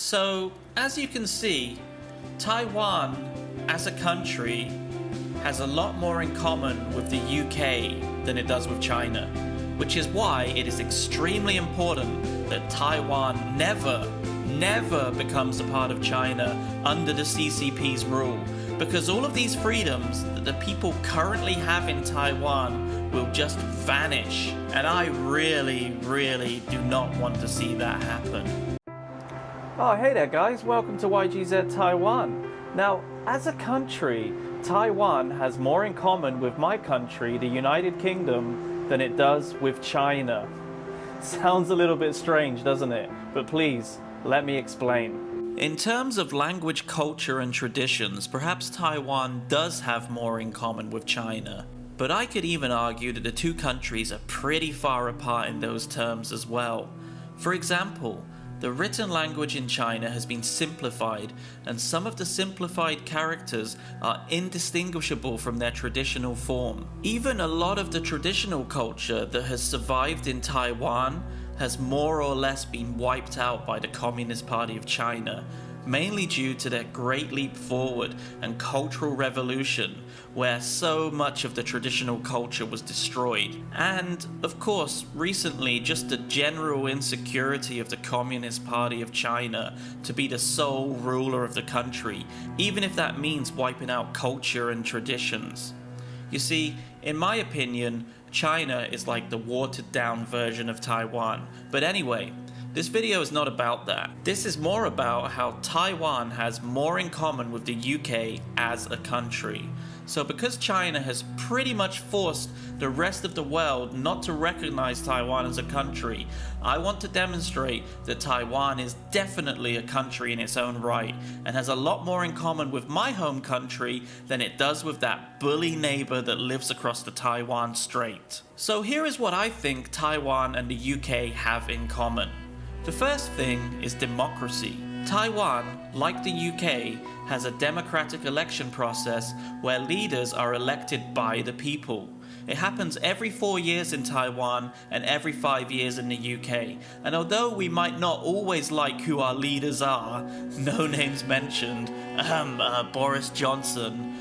So, as you can see, Taiwan as a country has a lot more in common with the UK than it does with China, which is why it is extremely important that Taiwan never becomes a part of China under the CCP's rule, because all of these freedoms that the people currently have in Taiwan will just vanish, and I really do not want to see that happen. Oh, hey there guys, welcome to YGZ Taiwan. Now, as a country, Taiwan has more in common with my country, the United Kingdom, than it does with China. Sounds a little bit strange, doesn't it? But please, let me explain. In terms of language, culture, and traditions, perhaps Taiwan does have more in common with China. But I could even argue that the two countries are pretty far apart in those terms as well. For example, the written language in China has been simplified, and some of the simplified characters are indistinguishable from their traditional form. Even a lot of the traditional culture that has survived in Taiwan has more or less been wiped out by the Communist Party of China, mainly due to their Great Leap Forward and Cultural Revolution, where so much of the traditional culture was destroyed. And, of course, recently just the general insecurity of the Communist Party of China to be the sole ruler of the country, even if that means wiping out culture and traditions. You see, in my opinion, China is like the watered down version of Taiwan. But anyway, this video is not about that. This is more about how Taiwan has more in common with the UK as a country. So because China has pretty much forced the rest of the world not to recognize Taiwan as a country, I want to demonstrate that Taiwan is definitely a country in its own right and has a lot more in common with my home country than it does with that bully neighbor that lives across the Taiwan Strait. So here is what I think Taiwan and the UK have in common. The first thing is democracy. Taiwan, like the UK, has a democratic election process where leaders are elected by the people. It happens every 4 years in Taiwan and every 5 years in the UK. And although we might not always like who our leaders are, no names mentioned, Boris Johnson,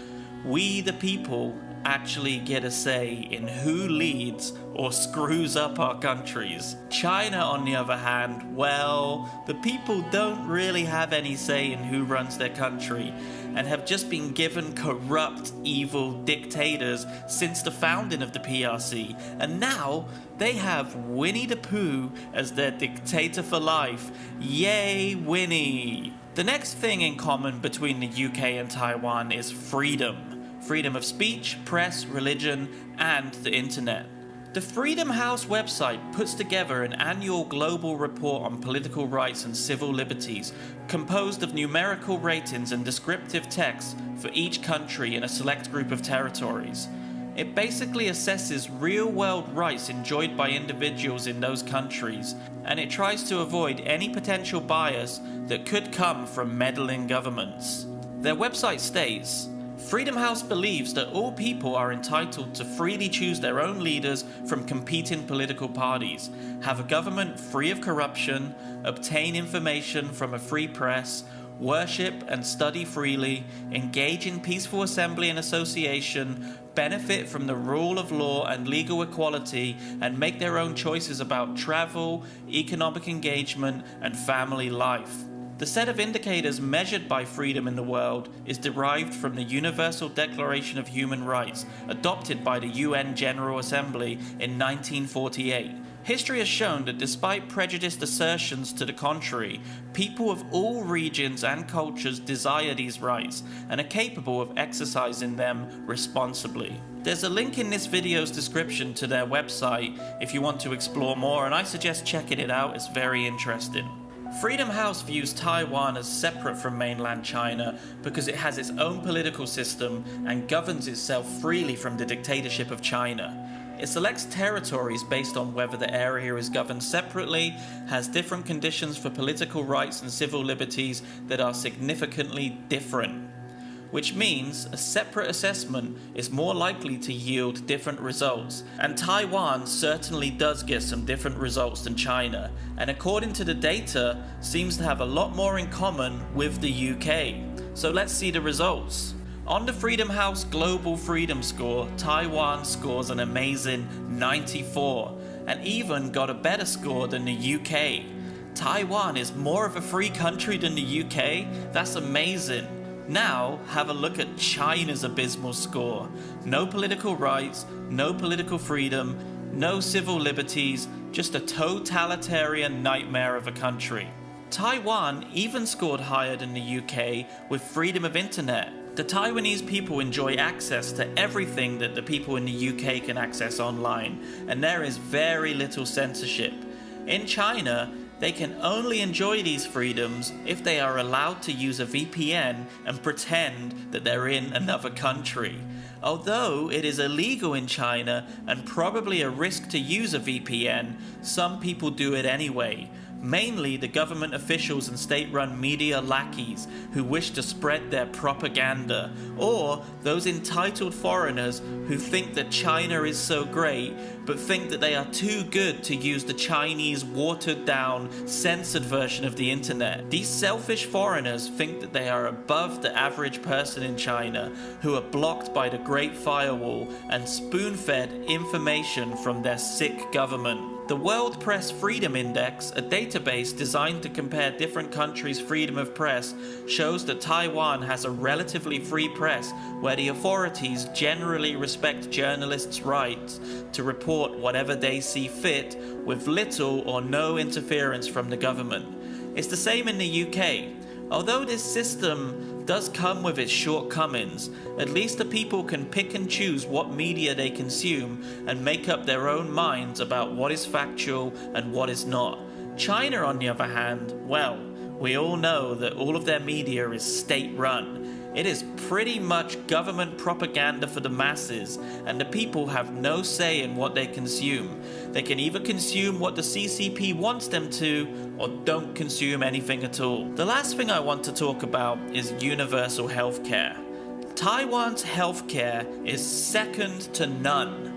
we the people actually get a say in who leads or screws up our countries. China, on the other hand, well, the people don't really have any say in who runs their country and have just been given corrupt, evil dictators since the founding of the PRC. And now they have Winnie the Pooh as their dictator for life. Yay, Winnie! The next thing in common between the UK and Taiwan is freedom. Freedom of speech, press, religion, and the internet. The Freedom House website puts together an annual global report on political rights and civil liberties, composed of numerical ratings and descriptive text for each country in a select group of territories. It basically assesses real-world rights enjoyed by individuals in those countries, and it tries to avoid any potential bias that could come from meddling governments. Their website states, Freedom House believes that all people are entitled to freely choose their own leaders from competing political parties, have a government free of corruption, obtain information from a free press, worship and study freely, engage in peaceful assembly and association, benefit from the rule of law and legal equality, and make their own choices about travel, economic engagement, and family life. The set of indicators measured by freedom in the world is derived from the Universal Declaration of Human Rights, adopted by the UN General Assembly in 1948. History has shown that despite prejudiced assertions to the contrary, people of all regions and cultures desire these rights and are capable of exercising them responsibly. There's a link in this video's description to their website if you want to explore more, and I suggest checking it out, it's very interesting. Freedom House views Taiwan as separate from mainland China because it has its own political system and governs itself freely from the dictatorship of China. It selects territories based on whether the area is governed separately, has different conditions for political rights and civil liberties that are significantly different. which means a separate assessment is more likely to yield different results. And Taiwan certainly does get some different results than China, and according to the data, seems to have a lot more in common with the UK. So let's see the results. On the Freedom House Global Freedom Score, Taiwan scores an amazing 94, and even got a better score than the UK. Taiwan is more of a free country than the UK? That's amazing. Now, have a look at China's abysmal score. No political rights, no political freedom, no civil liberties, just a totalitarian nightmare of a country. Taiwan even scored higher than the UK with freedom of internet. The Taiwanese people enjoy access to everything that the people in the UK can access online, and there is very little censorship. In China, they can only enjoy these freedoms if they are allowed to use a VPN and pretend that they're in another country. Although it is illegal in China and probably a risk to use a VPN, some people do it anyway. Mainly the government officials and state-run media lackeys who wish to spread their propaganda, or those entitled foreigners who think that China is so great but think that they are too good to use the Chinese watered-down, censored version of the internet. These selfish foreigners think that they are above the average person in China, who are blocked by the Great Firewall and spoon-fed information from their sick government. The World Press Freedom Index, a database designed to compare different countries' freedom of press, shows that Taiwan has a relatively free press where the authorities generally respect journalists' rights to report whatever they see fit with little or no interference from the government. It's the same in the UK. Although this system does come with its shortcomings, at least the people can pick and choose what media they consume and make up their own minds about what is factual and what is not. China, on the other hand, well, we all know that all of their media is state-run. It is pretty much government propaganda for the masses, and the people have no say in what they consume. They can either consume what the CCP wants them to, or don't consume anything at all. The last thing I want to talk about is universal healthcare. Taiwan's healthcare is second to none.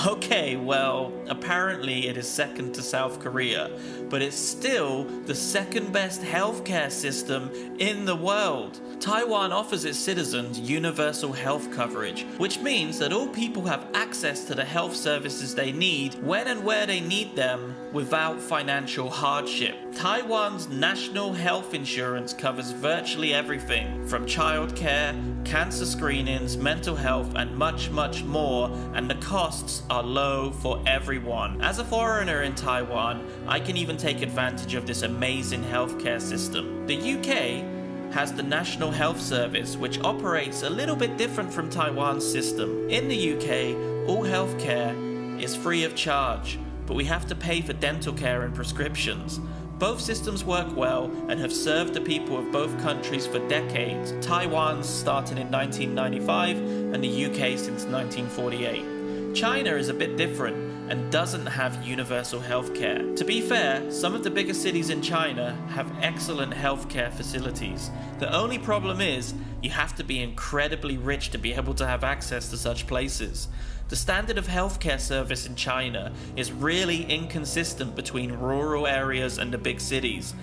Okay, well, apparently it is second to South Korea, but it's still the second best healthcare system in the world. Taiwan offers its citizens universal health coverage, which means that all people have access to the health services they need when and where they need them without financial hardship. Taiwan's national health insurance covers virtually everything from childcare, cancer screenings, mental health, and much, much more, and the costs are low for everyone. As a foreigner in Taiwan, I can even take advantage of this amazing healthcare system. The UK has the National Health Service, which operates a little bit different from Taiwan's system. In the UK, all healthcare is free of charge, but we have to pay for dental care and prescriptions. Both systems work well and have served the people of both countries for decades. Taiwan's started in 1995 and the UK since 1948. China is a bit different and doesn't have universal healthcare. To be fair, some of the biggest cities in China have excellent healthcare facilities. The only problem is, you have to be incredibly rich to be able to have access to such places. The standard of healthcare service in China is really inconsistent between rural areas and the big cities.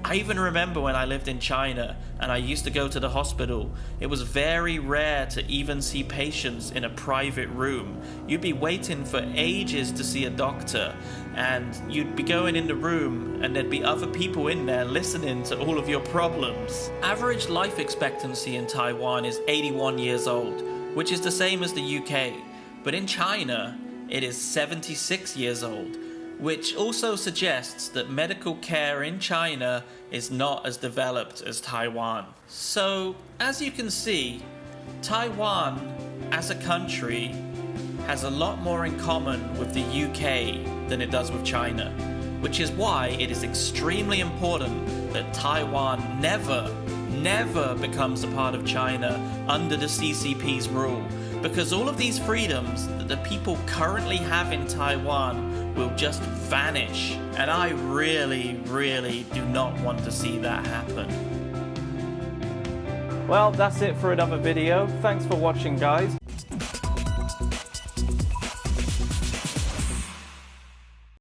I even remember when I lived in China and I used to go to the hospital, it was very rare to even see patients in a private room. You'd be waiting for ages to see a doctor, and you'd be going in the room and there'd be other people in there listening to all of your problems. Average life expectancy in Taiwan is 81 years old, which is the same as the UK, but in China it is 76 years old, which also suggests that medical care in China is not as developed as Taiwan. So, as you can see, Taiwan as a country has a lot more in common with the UK than it does with China, which is why it is extremely important that Taiwan never becomes a part of China under the CCP's rule, because all of these freedoms that the people currently have in Taiwan will just vanish, and I really do not want to see that happen. Well, that's it for another video. Thanks for watching, guys.